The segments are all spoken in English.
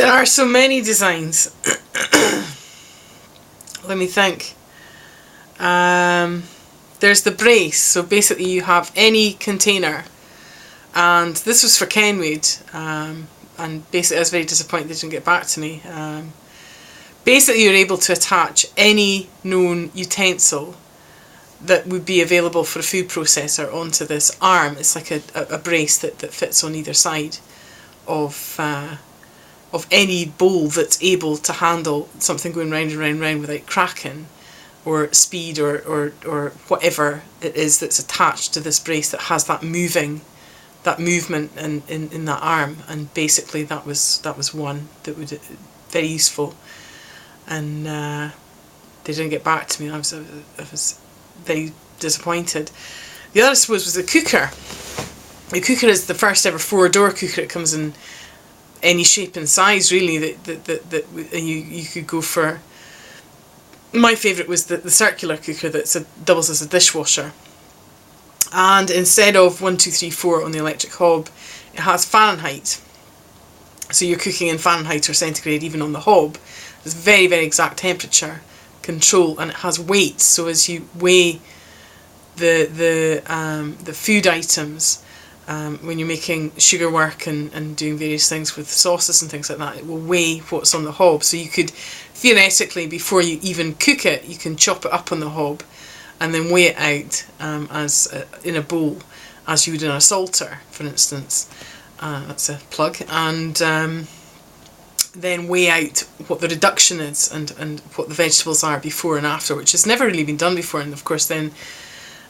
There are so many designs. Let me think. There's the brace. So basically you have any container. And this was for Kenwood. And basically I was very disappointed they didn't get back to me. Basically you're able to attach any known utensil that would be available for a food processor onto this arm. It's like a brace that fits on either side of any bowl that's able to handle something going round and round and round without cracking or speed or whatever it is that's attached to this brace that has that movement in that arm. And basically that was one that would very useful, and they didn't get back to me. I was very disappointed. The other, I suppose, was the cooker. The cooker is the first ever 4-door cooker. It comes in any shape and size, really. That you could go for. My favourite was the circular cooker that doubles as a dishwasher. And instead of 1, 2, 3, 4 on the electric hob, it has Fahrenheit. So you're cooking in Fahrenheit or centigrade even on the hob. There's very, very exact temperature control, and it has weights. So as you weigh the food items, when you're making sugar work and doing various things with sauces and things like that, it will weigh what's on the hob. So you could theoretically, before you even cook it, you can chop it up on the hob and then weigh it out as in a bowl, as you would in a salter, for instance. That's a plug. And then weigh out what the reduction is and what the vegetables are before and after, which has never really been done before. And of course then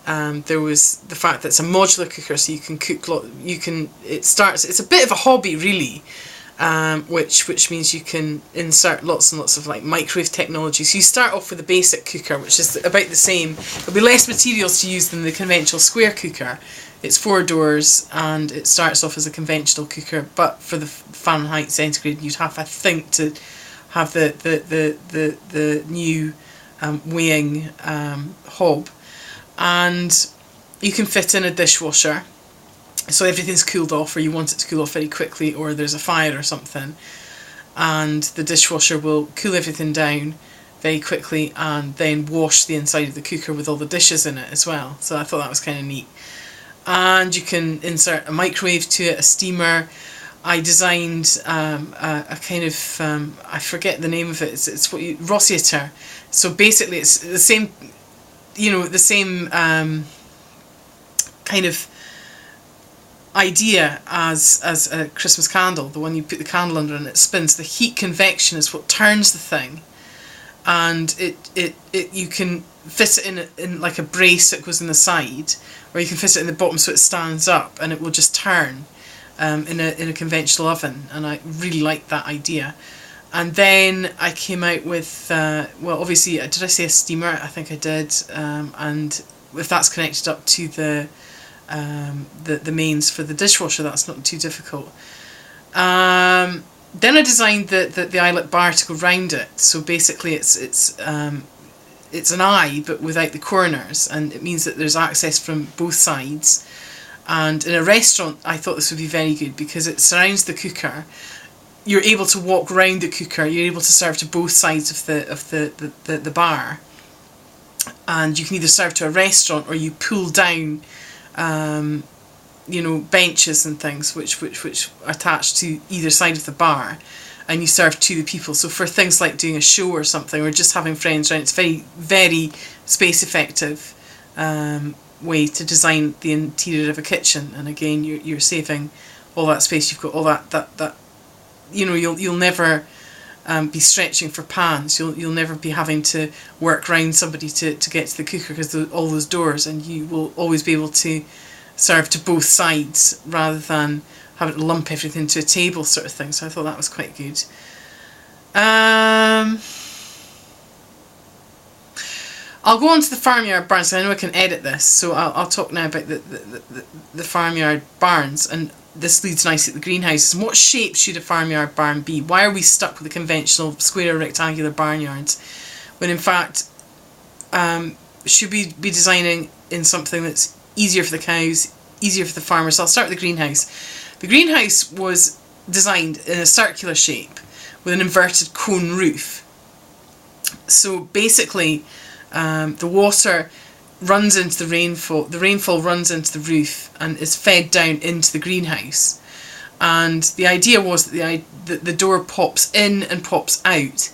there was the fact that it's a modular cooker, so you can cook it's a bit of a hobby really, which means you can insert lots and lots of like microwave technology. So you start off with a basic cooker, which is about the same. There'll be less materials to use than the conventional square cooker. It's 4 doors and it starts off as a conventional cooker, but for the Fahrenheit centigrade you'd have, I think, to have the new weighing hob. And you can fit in a dishwasher, so everything's cooled off, or you want it to cool off very quickly, or there's a fire or something, and the dishwasher will cool everything down very quickly and then wash the inside of the cooker with all the dishes in it as well. So I thought that was kind of neat. And you can insert a microwave to it, a steamer. I designed a kind of I forget the name of it. It's what you Rossiter. So basically, it's the same, the same kind of idea as a Christmas candle. The one you put the candle under and it spins. The heat convection is what turns the thing, and it you can fit it in like a brace that goes in the side, or you can fit it in the bottom so it stands up and it will just turn in a conventional oven. And I really liked that idea. And then I came out with obviously, did I say a steamer? I think I did. And if that's connected up to the mains for the dishwasher, that's not too difficult. Then I designed the eyelet bar to go round it. So basically it's an eye but without the corners, and it means that there's access from both sides. And in a restaurant I thought this would be very good because it surrounds the cooker. You're able to walk round the cooker, you're able to serve to both sides of the bar, and you can either serve to a restaurant or you pull down benches and things which attach to either side of the bar, and you serve to the people. So for things like doing a show or something, or just having friends around, it's very, very space effective way to design the interior of a kitchen. And again, you're saving all that space. You've got all that you'll never be stretching for pans. You'll never be having to work round somebody to get to the cooker because all those doors, and you will always be able to serve to both sides rather than having to lump everything to a table sort of thing. So I thought that was quite good. I'll go on to the farmyard barns. I know I can edit this, so I'll talk now about the farmyard barns, and this leads nicely to the greenhouses. And what shape should a farmyard barn be? Why are we stuck with the conventional square or rectangular barnyards when in fact should we be designing in something that's easier for the cows, easier for the farmers? I'll start with the greenhouse. The greenhouse was designed in a circular shape, with an inverted cone roof. So basically, the water runs into the rainfall runs into the roof and is fed down into the greenhouse. And the idea was that the door pops in and pops out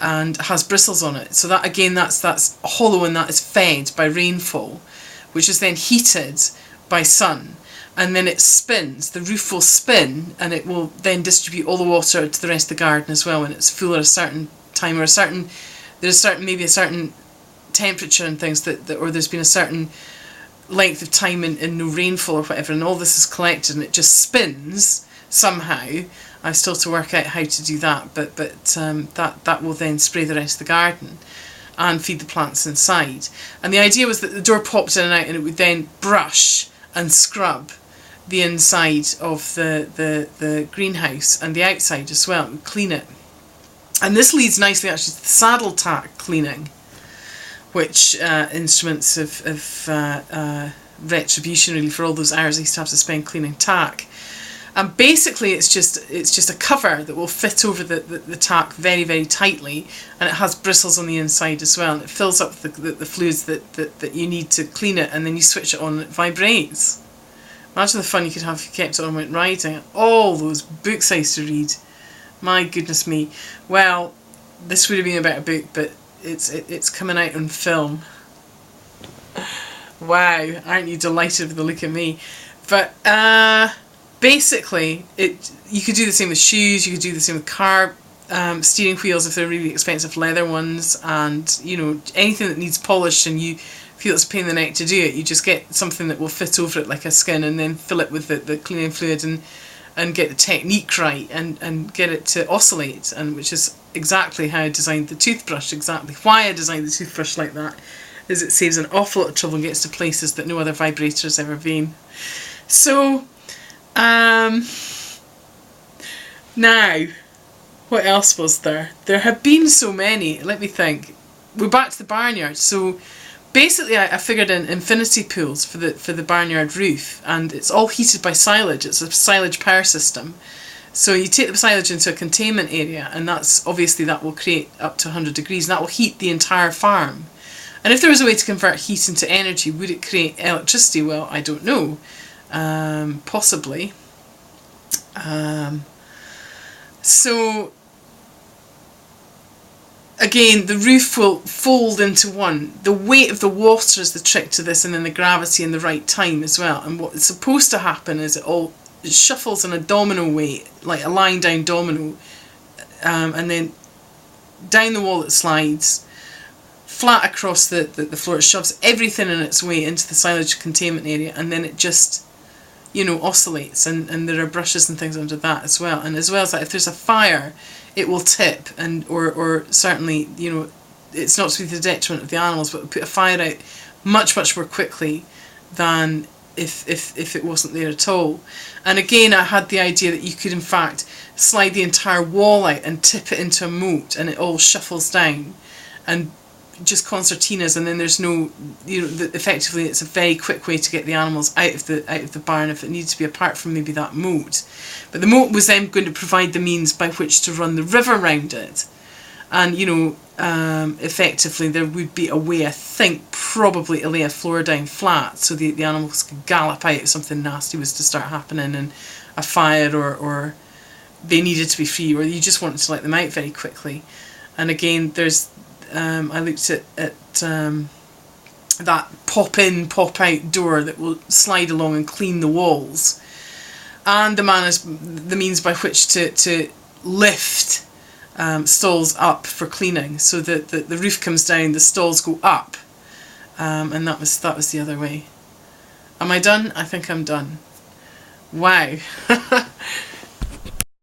and has bristles on it. So that again, that's hollow, and that is fed by rainfall, which is then heated by sun. And then it spins, the roof will spin, and it will then distribute all the water to the rest of the garden as well when it's full at a certain time, or maybe a certain temperature and things or there's been a certain length of time in no rainfall or whatever, and all this is collected and it just spins somehow. I've still to work out how to do that, but that will then spray the rest of the garden and feed the plants inside. And the idea was that the door popped in and out, and it would then brush and scrub the inside of the greenhouse and the outside as well, and clean it. And this leads nicely actually to the saddle tack cleaning, which instruments of retribution really for all those hours I used to have to spend cleaning tack. And basically it's just a cover that will fit over the tack very, very tightly, and it has bristles on the inside as well, and it fills up the fluids that you need to clean it, and then you switch it on and it vibrates. Imagine the fun you could have if you kept it on and went riding. All those books I used to read. My goodness me. Well, this would have been about a book, but it's coming out on film. Wow, aren't you delighted with the look at me? But basically, you could do the same with shoes, you could do the same with car steering wheels if they're really expensive leather ones, and anything that needs polish and you feel it's a pain in the neck to do it, you just get something that will fit over it like a skin, and then fill it with the cleaning fluid and get the technique right and get it to oscillate, and which is exactly how I designed the toothbrush. Exactly why I designed the toothbrush like that is it saves an awful lot of trouble and gets to places that no other vibrator has ever been. So now, what else was there? There have been so many. Let me think. We're back to the barnyard. So basically I figured in infinity pools for the barnyard roof, and it's all heated by silage. It's a silage power system. So you take the silage into a containment area, and that will create up to 100 degrees, and that will heat the entire farm. And if there was a way to convert heat into energy, would it create electricity? Well, I don't know. Possibly. So again, the roof will fold into one. The weight of the water is the trick to this, and then the gravity in the right time as well. And what's supposed to happen is it shuffles in a domino way, like a lying down domino, and then down the wall it slides, flat across the floor. It shoves everything in its way into the silage containment area, and then it just oscillates, and there are brushes and things under that as well. And as well as that, if there's a fire, it will tip, and or certainly it's not to be the detriment of the animals, but put a fire out much more quickly than if it wasn't there at all. And again, I had the idea that you could in fact slide the entire wall out and tip it into a moat, and it all shuffles down and just concertinas, and then there's no, effectively it's a very quick way to get the animals out of the barn if it needs to be, apart from maybe that moat. But the moat was then going to provide the means by which to run the river round it, and effectively there would be a way, I think, probably to lay a floor down flat so the animals could gallop out if something nasty was to start happening, and a fire or they needed to be free, or you just wanted to let them out very quickly. And again, there's I looked at that pop in, pop out door that will slide along and clean the walls, and the means by which to lift stalls up for cleaning, so that the roof comes down, the stalls go up, and that was the other way. Am I done? I think I'm done. Wow.